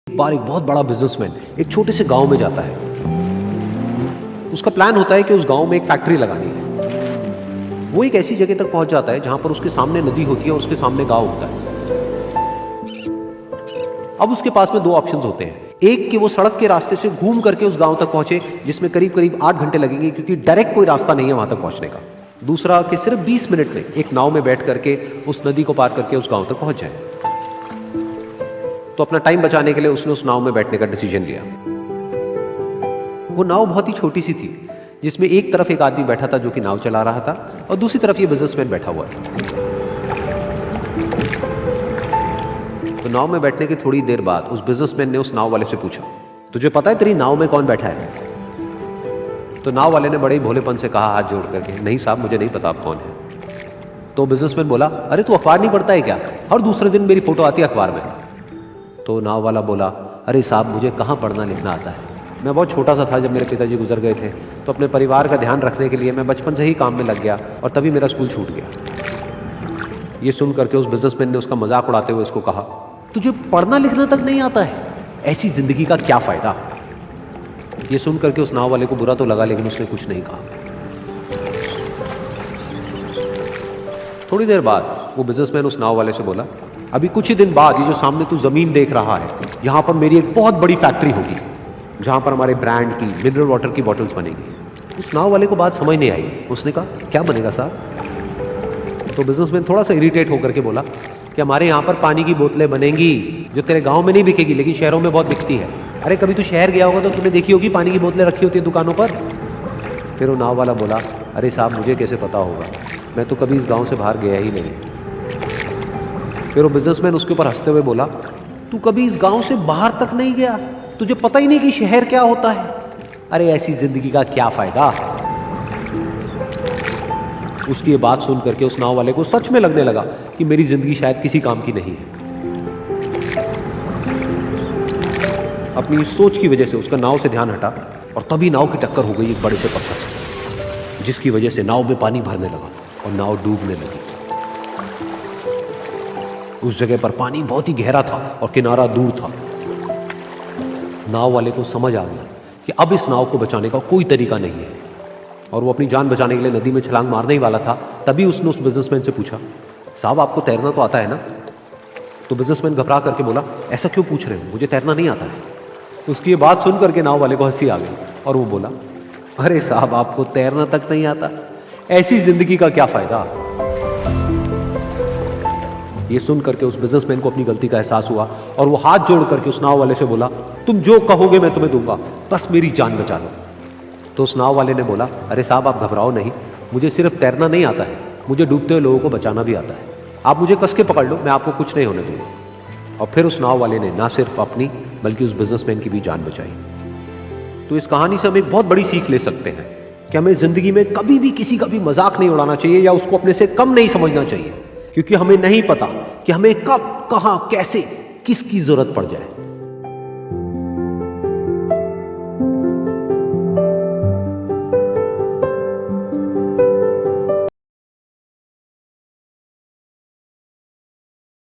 एक बार एक बहुत बड़ा बिजनेसमैन एक छोटे से गांव में जाता है। उसका प्लान होता है कि उस गांव में एक फैक्ट्री लगानी है। वो एक ऐसी जगह तक पहुंच जाता है जहां पर उसके सामने नदी होती है और उसके सामने गांव होता है। अब उसके पास में दो ऑप्शंस होते हैं। एक कि वो सड़क के रास्ते से घूम करके उस गांव तक पहुंचे, जिसमें करीब करीब 8 घंटे लगेंगे, क्योंकि डायरेक्ट कोई रास्ता नहीं है वहां तक पहुंचने का। दूसरा कि सिर्फ 20 मिनट में एक नाव में बैठ करके उस नदी को पार करके उस गांव तक पहुंच जाए। तो अपना टाइम बचाने के लिए उसने उस नाव में बैठने का डिसीजन लिया। वो नाव बहुत ही छोटी सी थी, जिसमें एक तरफ एक आदमी बैठा था जो कि नाव चला रहा था और दूसरी तरफ ये बिजनेसमैन बैठा हुआ था। तो नाव में बैठने की थोड़ी देर बाद उस बिजनेसमैन ने उस नाव वाले से पूछा, तुझे पता है तेरी नाव में कौन बैठा है? तो नाव वाले ने बड़े ही भोलेपन से कहा हाथ जोड़ करके, नहीं साहब मुझे नहीं पता आप कौन है। तो बिजनेसमैन बोला, अरे तू अखबार नहीं पढ़ता है क्या? हर दूसरे दिन मेरी फोटो आती है अखबार में। तो नाव वाला बोला, अरे साहब मुझे कहाँ पढ़ना लिखना आता है, मैं बहुत छोटा सा था जब मेरे पिताजी गुजर गए थे, तो अपने परिवार का ध्यान रखने के लिए मैं बचपन से ही काम में लग गया और तभी मेरा स्कूल छूट गया। ये सुन करके उस बिजनेसमैन ने उसका मजाक उड़ाते हुए इसको कहा, तुझे पढ़ना लिखना तक नहीं आता है, ऐसी जिंदगी का क्या फायदा? ये सुन करके उस नाव वाले को बुरा तो लगा, लेकिन उसने कुछ नहीं कहा। थोड़ी देर बाद वो बिजनेसमैन उस नाव वाले से बोला, अभी कुछ ही दिन बाद ये जो सामने तू जमीन देख रहा है, यहां पर मेरी एक बहुत बड़ी फैक्ट्री होगी जहां पर हमारे ब्रांड की मिनरल वाटर की बॉटल्स बनेगी। उस नाव वाले को बात समझ नहीं आई। उसने कहा, क्या बनेगा साहब? तो बिजनेसमैन थोड़ा सा इरिटेट होकर के बोला कि हमारे यहाँ पर पानी की बोतलें बनेंगी जो तेरे गांव में नहीं बिकेगी, लेकिन शहरों में बहुत बिकती है। अरे कभी तू शहर गया होगा तो तूने देखी होगी पानी की बोतलें रखी होती है दुकानों पर। फिर वो नाव वाला बोला, अरे साहब मुझे कैसे पता होगा, मैं तो कभी इस गाँव से बाहर गया ही नहीं। फिर वो बिजनेसमैन उसके ऊपर हंसते हुए बोला, तू कभी इस गांव से बाहर तक नहीं गया, तुझे पता ही नहीं कि शहर क्या होता है? अरे ऐसी जिंदगी का क्या फायदा? उसकी ये बात सुन करके उस नाव वाले को सच में लगने लगा कि मेरी जिंदगी शायद किसी काम की नहीं है। अपनी इस सोच की वजह से उसका नाव से ध्यान हटा और तभी नाव की टक्कर हो गई एक बड़े से पत्थर से, जिसकी वजह से नाव में पानी भरने लगा और नाव डूबने लगी। उस जगह पर पानी बहुत ही गहरा था और किनारा दूर था। नाव वाले को समझ आ गया कि अब इस नाव को बचाने का कोई तरीका नहीं है और वो अपनी जान बचाने के लिए नदी में छलांग मारने ही वाला था। तभी उसने उस बिजनेसमैन से पूछा, साहब आपको तैरना तो आता है ना? तो बिजनेसमैन घबरा करके बोला, ऐसा क्यों पूछ रहे हो, मुझे तैरना नहीं आता है। उसकी ये बात सुन करके नाव वाले को हंसी आ गई और वो बोला, अरे साहब आपको तैरना तक नहीं आता, ऐसी जिंदगी का क्या फायदा? ये सुन करके उस बिजनेसमैन को अपनी गलती का एहसास हुआ और वो हाथ जोड़ करके उस नाव वाले से बोला, तुम जो कहोगे मैं तुम्हें दूंगा, बस मेरी जान बचा लो। तो उस नाव वाले ने बोला, अरे साहब आप घबराओ नहीं, मुझे सिर्फ तैरना नहीं आता है, मुझे डूबते हुए लोगों को बचाना भी आता है। आप मुझे कस के पकड़ लो, मैं आपको कुछ नहीं होने दूंगा। और फिर उस नाव वाले ने ना सिर्फ अपनी बल्कि उस बिजनेसमैन की भी जान बचाई। तो इस कहानी से हम एक बहुत बड़ी सीख ले सकते हैं कि हमें जिंदगी में कभी भी किसी का भी मजाक नहीं उड़ाना चाहिए या उसको अपने से कम नहीं समझना चाहिए, क्योंकि हमें नहीं पता कि हमें कब, कहां, कैसे, किसकी जरूरत पड़ जाए।